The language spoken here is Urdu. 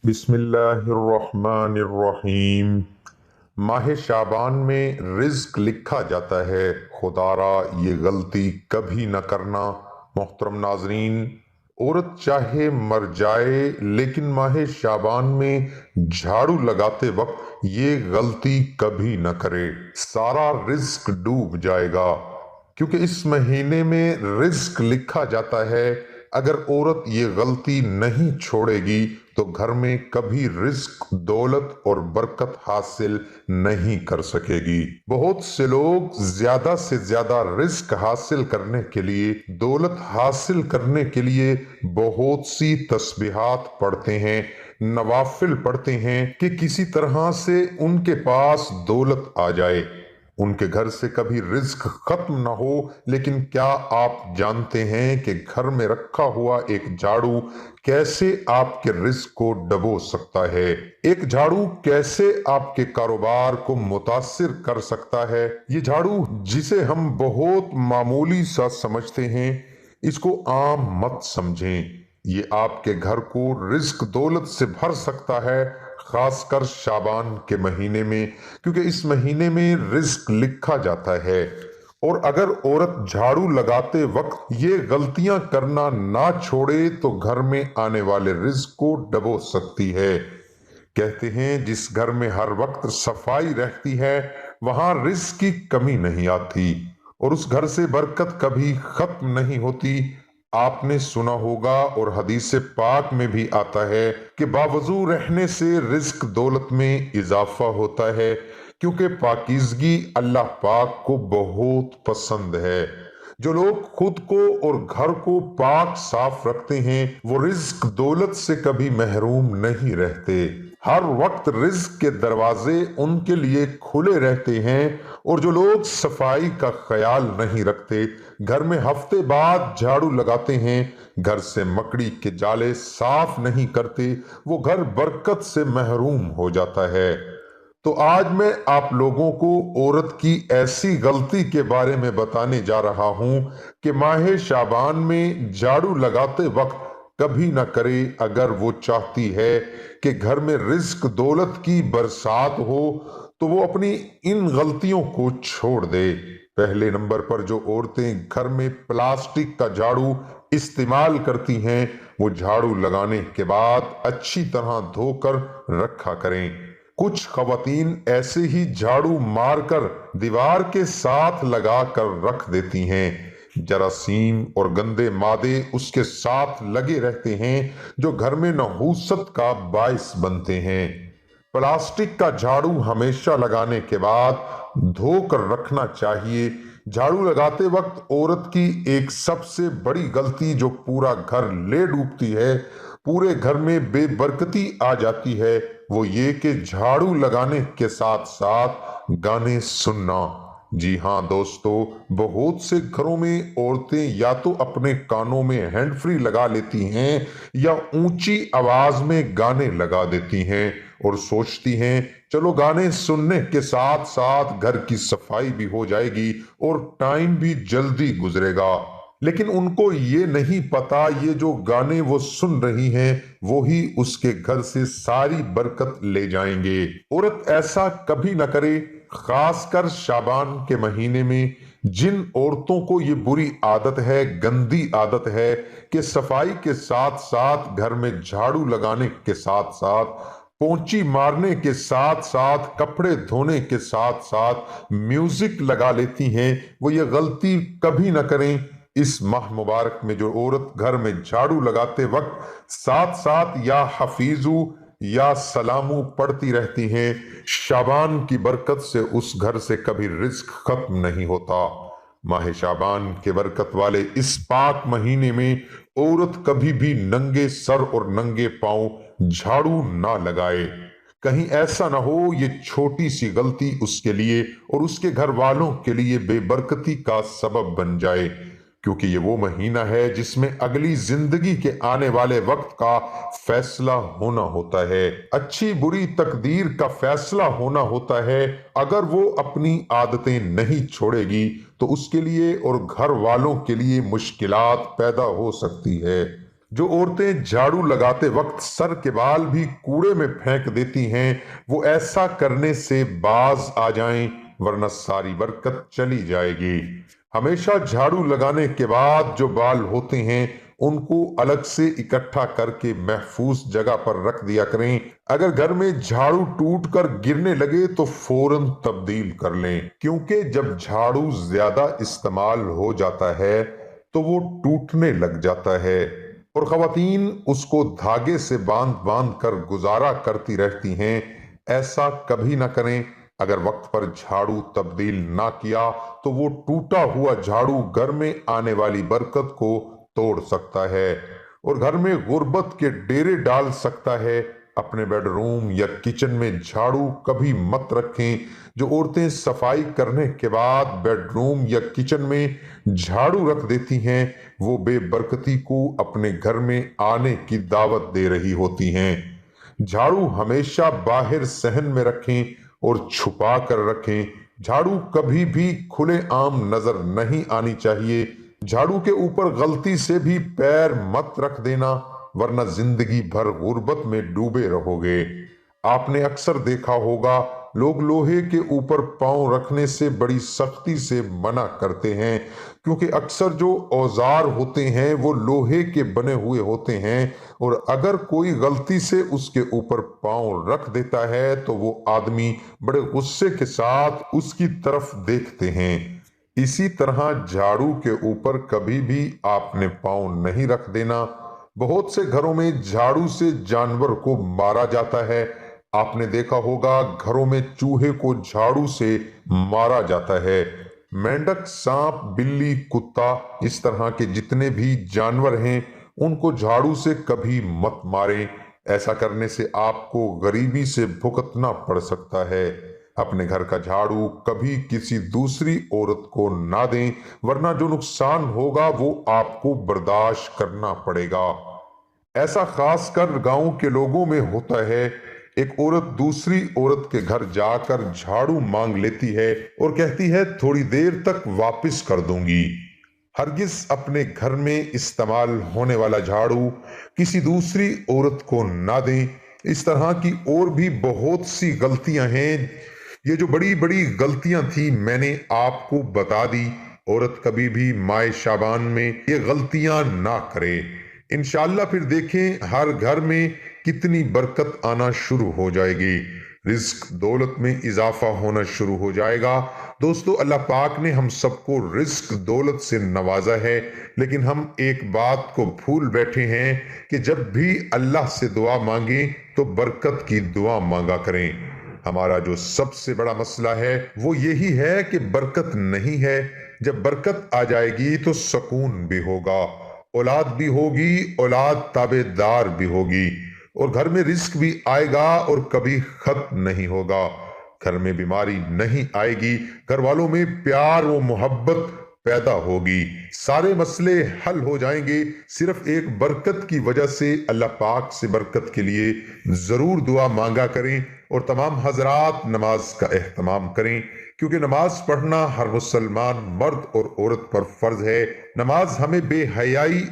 بسم اللہ الرحمن الرحیم۔ ماہ شعبان میں رزق لکھا جاتا ہے، خدارا یہ غلطی کبھی نہ کرنا۔ محترم ناظرین، عورت چاہے مر جائے لیکن ماہ شعبان میں جھاڑو لگاتے وقت یہ غلطی کبھی نہ کرے، سارا رزق ڈوب جائے گا، کیونکہ اس مہینے میں رزق لکھا جاتا ہے۔ اگر عورت یہ غلطی نہیں چھوڑے گی تو گھر میں کبھی رزق، دولت اور برکت حاصل نہیں کر سکے گی۔ بہت سے لوگ زیادہ سے زیادہ رزق حاصل کرنے کے لیے، دولت حاصل کرنے کے لیے بہت سی تسبیحات پڑھتے ہیں، نوافل پڑھتے ہیں کہ کسی طرح سے ان کے پاس دولت آ جائے، ان کے گھر سے کبھی رزق ختم نہ ہو۔ لیکن کیا آپ جانتے ہیں کہ گھر میں رکھا ہوا ایک جھاڑو کیسے آپ کے رزق کو ڈبو سکتا ہے؟ ایک جھاڑو کیسے آپ کے کاروبار کو متاثر کر سکتا ہے؟ یہ جھاڑو جسے ہم بہت معمولی سا سمجھتے ہیں، اس کو عام مت سمجھیں۔ یہ آپ کے گھر کو رزق دولت سے بھر سکتا ہے، خاص کر شعبان کے مہینے میں، کیونکہ اس مہینے میں رزق لکھا جاتا ہے۔ اور اگر عورت جھاڑو لگاتے وقت یہ غلطیاں کرنا نہ چھوڑے تو گھر میں آنے والے رزق کو ڈبو سکتی ہے۔ کہتے ہیں جس گھر میں ہر وقت صفائی رہتی ہے وہاں رزق کی کمی نہیں آتی، اور اس گھر سے برکت کبھی ختم نہیں ہوتی۔ آپ نے سنا ہوگا اور حدیث پاک میں بھی آتا ہے کہ باوضو رہنے سے رزق دولت میں اضافہ ہوتا ہے، کیونکہ پاکیزگی اللہ پاک کو بہت پسند ہے۔ جو لوگ خود کو اور گھر کو پاک صاف رکھتے ہیں وہ رزق دولت سے کبھی محروم نہیں رہتے۔ ہر وقت رزق کے دروازے ان کے لیے کھلے رہتے ہیں، اور جو لوگ صفائی کا خیال نہیں رکھتے، گھر میں ہفتے بعد جھاڑو لگاتے ہیں، گھر سے مکڑی کے جالے صاف نہیں کرتے، وہ گھر برکت سے محروم ہو جاتا ہے۔ تو آج میں آپ لوگوں کو عورت کی ایسی غلطی کے بارے میں بتانے جا رہا ہوں کہ ماہ شعبان میں جھاڑو لگاتے وقت کبھی نہ کرے، اگر وہ چاہتی ہے کہ گھر میں رزق دولت کی برسات ہو تو وہ اپنی ان غلطیوں کو چھوڑ دے۔ پہلے نمبر پر جو عورتیں گھر میں پلاسٹک کا جھاڑو استعمال کرتی ہیں وہ جھاڑو لگانے کے بعد اچھی طرح دھو کر رکھا کریں۔ کچھ خواتین ایسے ہی جھاڑو مار کر دیوار کے ساتھ لگا کر رکھ دیتی ہیں، جراثیم اور گندے مادے اس کے ساتھ لگے رہتے ہیں جو گھر میں نحوست کا باعث بنتے ہیں۔ پلاسٹک کا جھاڑو ہمیشہ لگانے کے بعد دھو کر رکھنا چاہیے۔ جھاڑو لگاتے وقت عورت کی ایک سب سے بڑی غلطی جو پورا گھر لے ڈوبتی ہے، پورے گھر میں بے برکتی آ جاتی ہے، وہ یہ کہ جھاڑو لگانے کے ساتھ ساتھ گانے سننا۔ جی ہاں دوستو، بہت سے گھروں میں عورتیں یا تو اپنے کانوں میں ہینڈ فری لگا لیتی ہیں یا اونچی آواز میں گانے لگا دیتی ہیں اور سوچتی ہیں چلو گانے سننے کے ساتھ ساتھ گھر کی صفائی بھی ہو جائے گی اور ٹائم بھی جلدی گزرے گا۔ لیکن ان کو یہ نہیں پتا یہ جو گانے وہ سن رہی ہیں وہی اس کے گھر سے ساری برکت لے جائیں گے۔ عورت ایسا کبھی نہ کرے، خاص کر شعبان کے مہینے میں۔ جن عورتوں کو یہ بری عادت ہے، گندی عادت ہے کہ صفائی کے ساتھ ساتھ گھر میں جھاڑو لگانے کے ساتھ ساتھ، پونچی مارنے کے ساتھ ساتھ، کپڑے دھونے کے ساتھ ساتھ میوزک لگا لیتی ہیں، وہ یہ غلطی کبھی نہ کریں۔ اس ماہ مبارک میں جو عورت گھر میں جھاڑو لگاتے وقت ساتھ ساتھ یا حفیظو یا سلامو پڑھتی رہتی ہیں، شعبان کی برکت سے اس گھر سے کبھی رزق ختم نہیں ہوتا۔ ماہ شعبان کے برکت والے اس پاک مہینے میں عورت کبھی بھی ننگے سر اور ننگے پاؤں جھاڑو نہ لگائے۔ کہیں ایسا نہ ہو یہ چھوٹی سی غلطی اس کے لیے اور اس کے گھر والوں کے لیے بے برکتی کا سبب بن جائے، کیونکہ یہ وہ مہینہ ہے جس میں اگلی زندگی کے آنے والے وقت کا فیصلہ ہونا ہوتا ہے، اچھی بری تقدیر کا فیصلہ ہونا ہوتا ہے۔ اگر وہ اپنی عادتیں نہیں چھوڑے گی تو اس کے لیے اور گھر والوں کے لیے مشکلات پیدا ہو سکتی ہے۔ جو عورتیں جھاڑو لگاتے وقت سر کے بال بھی کوڑے میں پھینک دیتی ہیں، وہ ایسا کرنے سے باز آ جائیں، ورنہ ساری برکت چلی جائے گی۔ ہمیشہ جھاڑو لگانے کے بعد جو بال ہوتے ہیں ان کو الگ سے اکٹھا کر کے محفوظ جگہ پر رکھ دیا کریں۔ اگر گھر میں جھاڑو ٹوٹ کر گرنے لگے تو فوراً تبدیل کر لیں، کیونکہ جب جھاڑو زیادہ استعمال ہو جاتا ہے تو وہ ٹوٹنے لگ جاتا ہے، اور خواتین اس کو دھاگے سے باندھ باندھ کر گزارا کرتی رہتی ہیں۔ ایسا کبھی نہ کریں۔ اگر وقت پر جھاڑو تبدیل نہ کیا تو وہ ٹوٹا ہوا جھاڑو گھر میں آنے والی برکت کو توڑ سکتا ہے اور گھر میں غربت کے ڈیرے ڈال سکتا ہے۔ اپنے بیڈ روم یا کچن میں جھاڑو کبھی مت رکھیں۔ جو عورتیں صفائی کرنے کے بعد بیڈ روم یا کچن میں جھاڑو رکھ دیتی ہیں وہ بے برکتی کو اپنے گھر میں آنے کی دعوت دے رہی ہوتی ہیں۔ جھاڑو ہمیشہ باہر صحن میں رکھیں اور چھپا کر رکھیں۔ جھاڑو کبھی بھی کھلے عام نظر نہیں آنی چاہیے۔ جھاڑو کے اوپر غلطی سے بھی پیر مت رکھ دینا، ورنہ زندگی بھر غربت میں ڈوبے رہو گے۔ آپ نے اکثر دیکھا ہوگا لوگ لوہے کے اوپر پاؤں رکھنے سے بڑی سختی سے منع کرتے ہیں، کیونکہ اکثر جو اوزار ہوتے ہیں وہ لوہے کے بنے ہوئے ہوتے ہیں، اور اگر کوئی غلطی سے اس کے اوپر پاؤں رکھ دیتا ہے تو وہ آدمی بڑے غصے کے ساتھ اس کی طرف دیکھتے ہیں۔ اسی طرح جھاڑو کے اوپر کبھی بھی آپ نے پاؤں نہیں رکھ دینا۔ بہت سے گھروں میں جھاڑو سے جانور کو مارا جاتا ہے۔ آپ نے دیکھا ہوگا گھروں میں چوہے کو جھاڑو سے مارا جاتا ہے۔ مینڈک، سانپ، بلی، کتا، اس طرح کے جتنے بھی جانور ہیں ان کو جھاڑو سے کبھی مت ماریں۔ ایسا کرنے سے آپ کو غریبی سے بھگتنا پڑ سکتا ہے۔ اپنے گھر کا جھاڑو کبھی کسی دوسری عورت کو نہ دیں، ورنہ جو نقصان ہوگا وہ آپ کو برداشت کرنا پڑے گا۔ ایسا خاص کر گاؤں کے لوگوں میں ہوتا ہے۔ ایک عورت دوسری عورت کے گھر جا کر جھاڑو مانگ لیتی ہے اور کہتی ہے تھوڑی دیر تک واپس کر دوں گی۔ ہرگز اپنے گھر میں استعمال ہونے والا جھاڑو کسی دوسری عورت کو نہ دیں۔ اس طرح کی اور بھی بہت سی غلطیاں ہیں۔ یہ جو بڑی بڑی غلطیاں تھیں میں نے آپ کو بتا دی۔ عورت کبھی بھی ماہ شعبان میں یہ غلطیاں نہ کرے۔ انشاءاللہ پھر دیکھیں ہر گھر میں کتنی برکت آنا شروع ہو جائے گی، رزق دولت میں اضافہ ہونا شروع ہو جائے گا۔ دوستو، اللہ پاک نے ہم سب کو رزق دولت سے نوازا ہے، لیکن ہم ایک بات کو بھول بیٹھے ہیں کہ جب بھی اللہ سے دعا مانگیں تو برکت کی دعا مانگا کریں۔ ہمارا جو سب سے بڑا مسئلہ ہے وہ یہی ہے کہ برکت نہیں ہے۔ جب برکت آ جائے گی تو سکون بھی ہوگا، اولاد بھی ہوگی، اولاد تابع دار بھی ہوگی، اور گھر میں رزق بھی آئے گا اور کبھی ختم نہیں ہوگا۔ گھر میں بیماری نہیں آئے گی، گھر والوں میں پیار و محبت پیدا ہوگی، سارے مسئلے حل ہو جائیں گے۔ صرف ایک برکت کی وجہ سے اللہ پاک سے برکت کے لیے ضرور دعا مانگا کریں، اور تمام حضرات نماز کا اہتمام کریں، کیونکہ نماز پڑھنا ہر مسلمان مرد اور عورت پر فرض ہے۔ نماز ہمیں بے حیائی